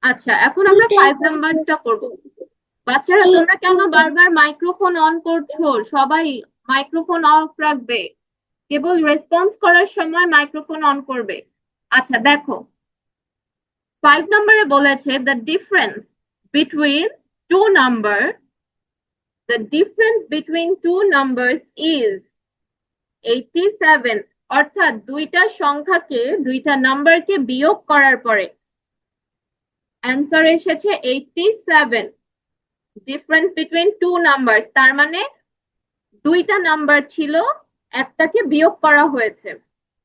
আচ্ছা, এখন আমরা 5 নাম্বারটা করব। বাচ্চারা তোমরা কেন বারবার মাইক্রোফোন অন করছো? সবাই মাইক্রোফোন অফ রাখবে, কেবল রেসপন্স করার সময় মাইক্রোফোন অন করবে। আচ্ছা দেখো, 5 নম্বরে বলেছে the difference between two number, the difference between two numbers is 87, অর্থাৎ দুইটা সংখ্যাকে, দুইটা নাম্বারকে বিয়োগ করার পরে অ্যান্সার এসেছে 87। ডিফারেন্স বিটুইন টু নাম্বারস তার মানে দুইটা নাম্বার ছিল, একটাকে বিয়োগ করা হয়েছে।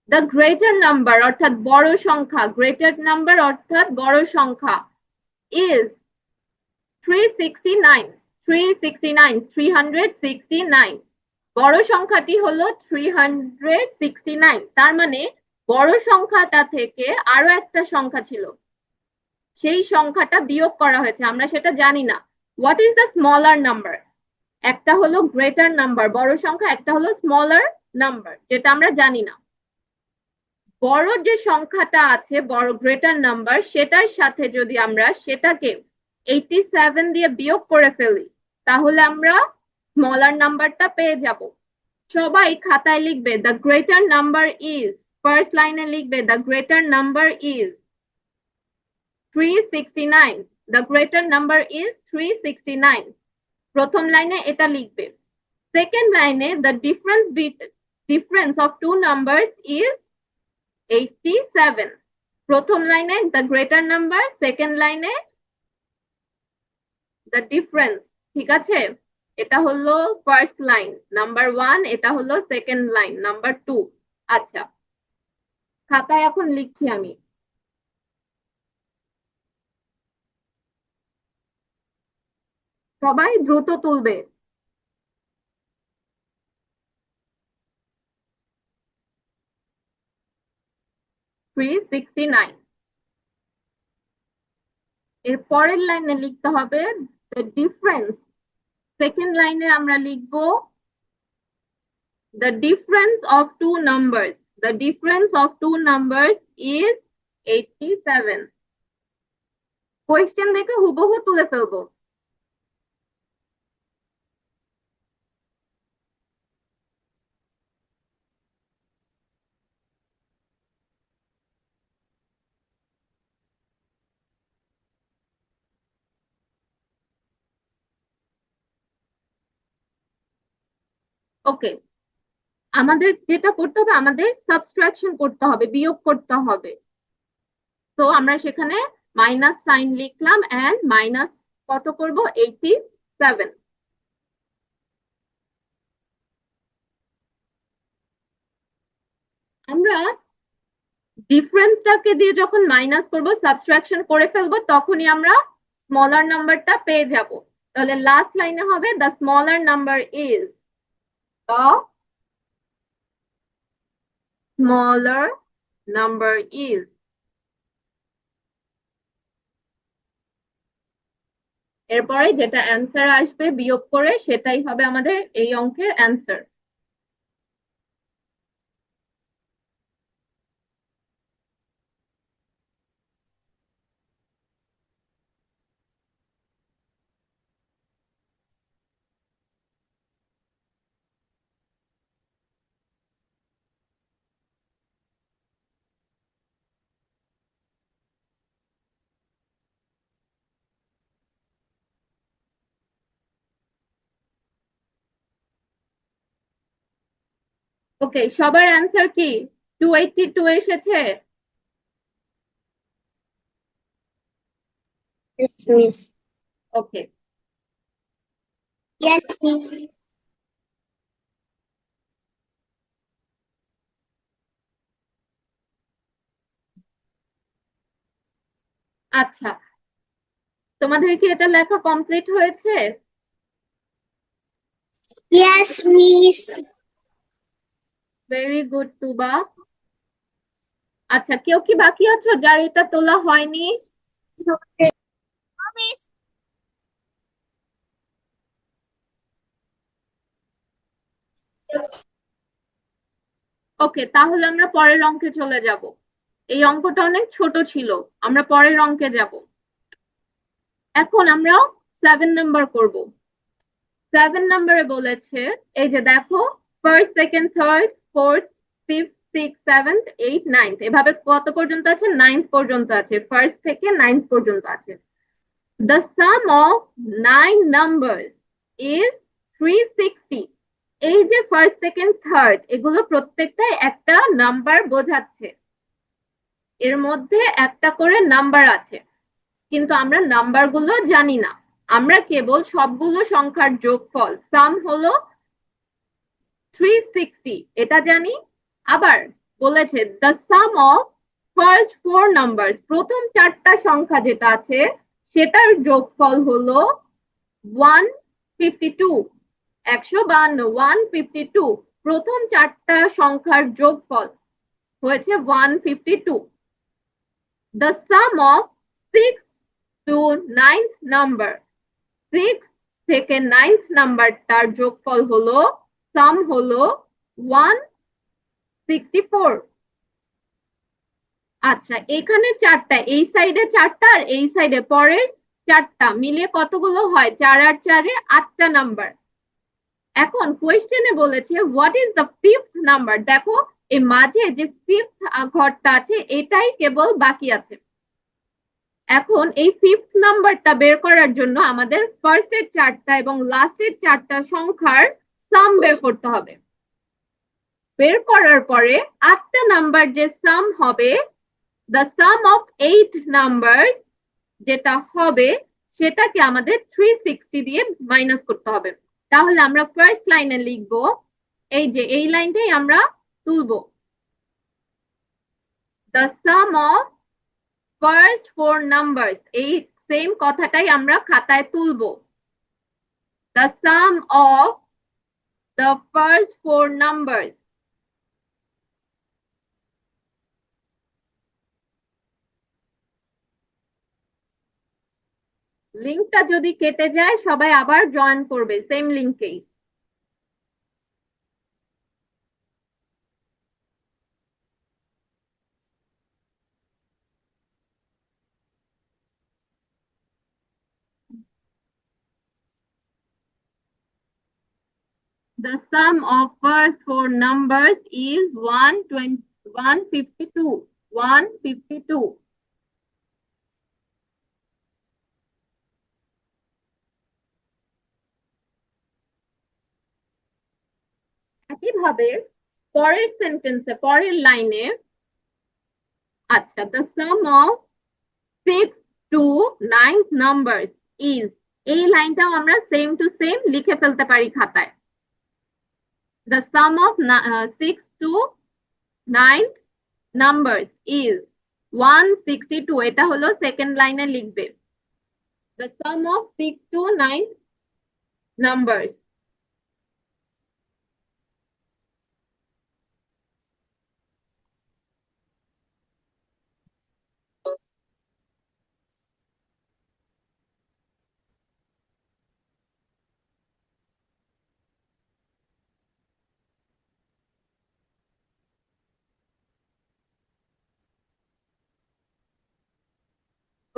দ্য গ্রেটার নাম্বার অর্থাৎ বড় সংখ্যা, গ্রেটার নাম্বার অর্থাৎ বড় সংখ্যা ইজ 369, 369। বড় সংখ্যাটি হলো 369, তার মানে বড় সংখ্যাটা থেকে আরো একটা সংখ্যা ছিল, সেই সংখ্যাটা বিয়োগ করা হয়েছে, আমরা সেটা জানি না। What is the smaller number? একটা হলো গ্রেটার নাম্বার বড় সংখ্যা, একটা হলো স্মলার নাম্বার যেটা আমরা জানি না। বড় যে সংখ্যাটা আছে, বড় গ্রেটার নাম্বার, সেটার সাথে যদি আমরা সেটাকে 87 দিয়ে বিয়োগ করে ফেলি তাহলে আমরা স্মলার নাম্বারটা পেয়ে যাব। সবাই খাতায় লিখবে the greater number is, first লাইনে লিখবে the greater number is 369, the greater number is 369, প্রথম লাইনে এটা লিখবে। সেকেন্ড লাইনে the difference of two numbers is 87, প্রথম লাইনে দ্য গ্রেটার নাম্বার, সেকেন্ড লাইনে দ্য ডিফারেন্স। ঠিক আছে, এটা হলো ফার্স্ট লাইন নাম্বার 1, এটা হলো সেকেন্ড লাইন নাম্বার 2। আচ্ছা, খাতায় এখন লিখছি আমি। সবাই দ্রুত তুলবে। 369, এর পরের লাইনে লিখতে হবে দ্য ডিফারেন্স, সেকেন্ড লাইনে আমরা লিখবো the difference of two numbers, the difference of two numbers is 87। Question দেখে হুবহু তুলে ফেলবো। ওকে, আমাদের যেটা করতে হবে, আমাদের সাবট্রাকশন করতে হবে, বিয়োগ করতে হবে। তো আমরা সেখানে মাইনাস সাইন লিখলাম এন্ড মাইনাস কত করব, 87। আমরা ডিফারেন্সটাকে দিয়ে যখন মাইনাস করব, সাবট্রাকশন করে ফেলবো, তখনই আমরা স্মলার নাম্বারটা পেয়ে যাব। তাহলে লাস্ট লাইনে হবে the smaller number is, the smaller number is। এরপরে যেটা অ্যান্সার আসবে বিয়োগ করে, সেটাই হবে আমাদের এই অঙ্কের অ্যান্সার। ওকে, সবার অ্যান্সার কি 282 এসেছে? Yes, miss. ওকে, Yes, miss. আচ্ছা, তোমাদের কি এটা লেখা কমপ্লিট হয়েছে? Yes, miss. ভেরি গুড তুবা। আচ্ছা, কেউ কি বাকি আছো যার এটা তোলা হয়নি? Miss. ওকে, তাহলে আমরা পরের অঙ্কে চলে যাব। এই অঙ্কটা অনেক ছোট ছিল, আমরা পরের অঙ্কে যাব। এখন আমরা 7 নাম্বার করব। 7 নাম্বারে বলেছে, এই যে দেখো, first, second, third, fourth, fifth, six, seventh, eight, ninth, এভাবে কত পর্যন্ত আছে? নাইন্থ পর্যন্ত আছে, ফার্স্ট থেকে নাইন্থ পর্যন্ত আছে। The sum of 9 numbers is 360. এই যে ফার্স্ট, সেকেন্ড, থার্ড, এগুলো প্রত্যেকটা একটা নাম্বার বোঝাচ্ছে, এর মধ্যে একটা করে নাম্বার আছে, কিন্তু আমরা নাম্বার গুলো জানি না। আমরা কেবল সবগুলো সংখ্যার যোগফল সাম হলো 360 এটা জানি। আবার বলেছে the sum of first four numbers, প্রথম চারটা সংখ্যা যেটা আছে সেটার যোগফল হলো 152, 152, 152, প্রথম চারটা সংখ্যার যোগফল হয়েছে 152। The sum of 6 to 9th number, 6 থেকে 9th নাম্বারটার যোগফল হলো সাম হলো 164। আচ্ছা, এখানে চারটা, এই সাইডে চারটা আর এই সাইডে পরের চারটা মিলিয়ে কতগুলো হয়? 4 আর 4 এ 8টা নাম্বার। এখন কোয়েশ্চেনে বলেছে what is the fifth number. দেখো এই মাঝে যে ফিফথ ঘরটা আছে এটাই কেবল বাকি আছে। এখন এই ফিফথ নাম্বারটা বের করার জন্য আমাদের ফার্স্টের চারটা এবং লাস্টের চারটা সংখ্যার সাম বের করতে হবে। বের করার পরে 8টা নাম্বার যে সাম হবে, the sum of 8 numbers যেটা হবে সেটাকে আমাদের 360 দিয়ে মাইনাস করতে হবে। তাহলে আমরা ফার্স্ট লাইনে লিখবো, এই যে এই লাইনটাই আমরা তুলবো, the sum of first four numbers, এই সেম কথাটাই আমরা খাতায় তুলবো, the sum of the first four numbers। লিংকটা যদি কেটে যায় সবাই আবার জয়েন করবে same লিংকেই। The sum of first four numbers is 152, 152। একইভাবে পরের সেন্টেন্সে, পরের লাইনে, আচ্ছা, the sum of 6 to 9th numbers is, এই লাইনটাও আমরা সেম টু সেম লিখে ফেলতে পারি খাতায়। The sum of 6 to 9th numbers is 162, এটা হলো সেকেন্ড লাইনে লিখবে, the sum of 6 to 9th numbers।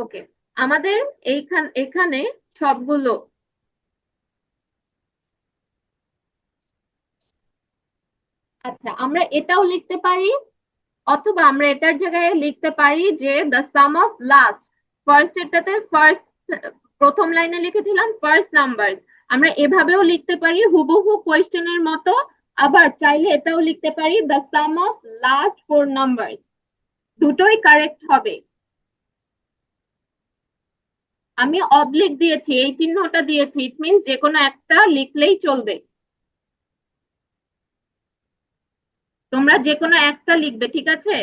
ওকে, আমাদের এখানে সবগুলো, আচ্ছা আমরা এটাও লিখতে পারি, অথবা আমরা এটার জায়গায় লিখতে পারি যে the some of last, first এটাতে ফার্স্ট, প্রথম লাইনে লিখেছিলাম ফার্স্ট নাম্বার, আমরা এভাবেও লিখতে পারি হুবহু কোয়েশ্চেনের মতো। আবার চাইলে এটাও লিখতে পারি the some of last four number, দুটোই কারেক্ট হবে। আমি অবলিক দিয়েছি, এই চিহ্নটা দিয়েছি, ইট মিনস যে কোনো একটা লিখলেই চলবে, তোমরা যে কোনো একটা লিখবে, ঠিক আছে?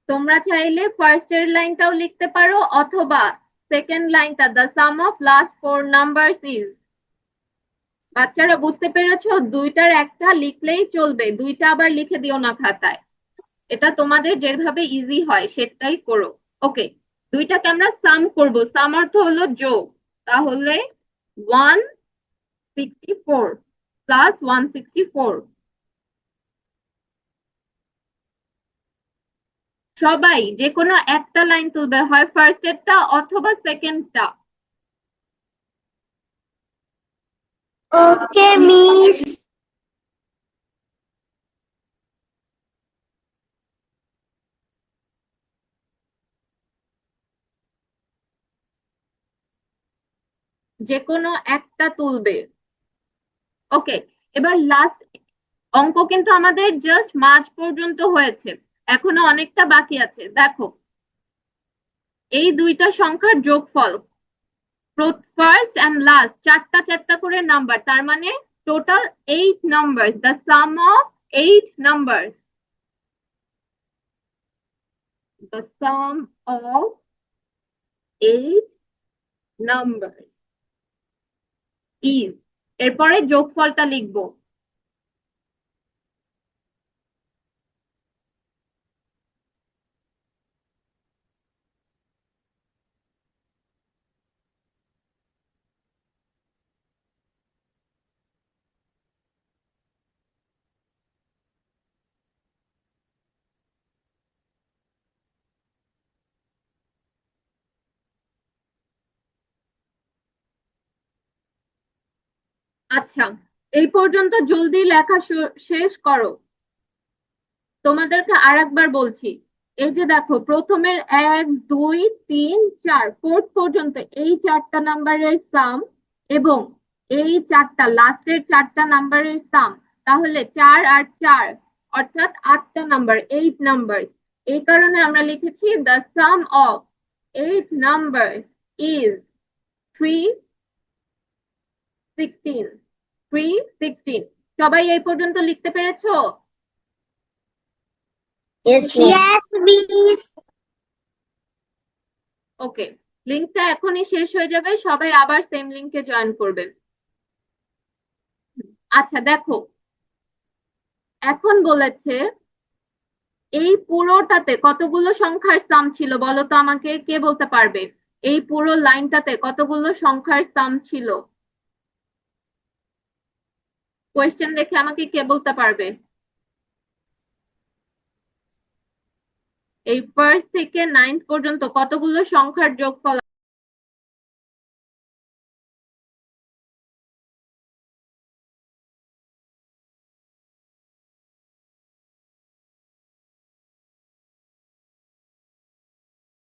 তোমরা চাইলে ফার্স্ট এর লাইনটাও লিখতে পারো, অথবা সেকেন্ড লাইনটা the some of last four numbers is. বাচ্চারা বুঝতে পেরেছো? দুইটার একটা লিখলেই চলবে, দুইটা আবার লিখে দিও না খাতায়, এটা তোমাদের যেভাবে ইজি হয় সেটাই করো। ওকে, দুইটাকে আমরা সাম করব, সাম অর্থ হলো যোগ, তাহলে 164 প্লাস 164। সবাই যে কোনো একটা লাইন তুলবে, হয় ফার্স্ট এরটা অথবা সেকেন্ডটা। Okay, Miss. যে কোনো একটা তুলবে। ওকে, এবার লাস্ট অঙ্ক কিন্তু আমাদের জাস্ট মাঝ পর্যন্ত হয়েছে, এখনো অনেকটা বাকি আছে। দেখো, এই দুইটা সংখ্যার যোগফল, ফার্স্ট এন্ড লাস্ট চারটা চারটা করে নাম্বার, তার মানে total 8 numbers, the some of 8 numbers, the some of 8 numbers is, এরপরে যোগফলটা লিখবো। আচ্ছা, এই পর্যন্ত জলদি লেখা শেষ করো। তোমাদেরকে আর একবার বলছি, এই যে দেখো প্রথমের 1 2 3 4 ফোর্থ পর্যন্ত এই চারটা নাম্বারের সাম এবং এই চারটা লাস্টের চারটা নাম্বারের সাম, তাহলে 4 আর 4 অর্থাৎ 8টা নাম্বার, 8 নাম্বার। এই কারণে আমরা লিখেছি the some of 8 number is 316। 316। সবাই এই পর্যন্ত লিখতে পেরেছো? Yes, Miss. Yes, Miss. ওকে, লিংকটা এখনই শেষ হয়ে যাবে, সবাই আবার সেম লিংকে জয়েন করবে। আচ্ছা দেখো, এখন বলেছে এই পুরোটাতে কতগুলো সংখ্যার সাম ছিল বলো তো আমাকে, কে বলতে পারবে? এই পুরো লাইনটাতে কতগুলো সংখ্যার সাম ছিল? কোয়েশ্চেন দেখে আমাকে কে বলতে পারবে? এই ফার্স্ট থেকে 9th পর্যন্ত কতগুলো সংখ্যার যোগফল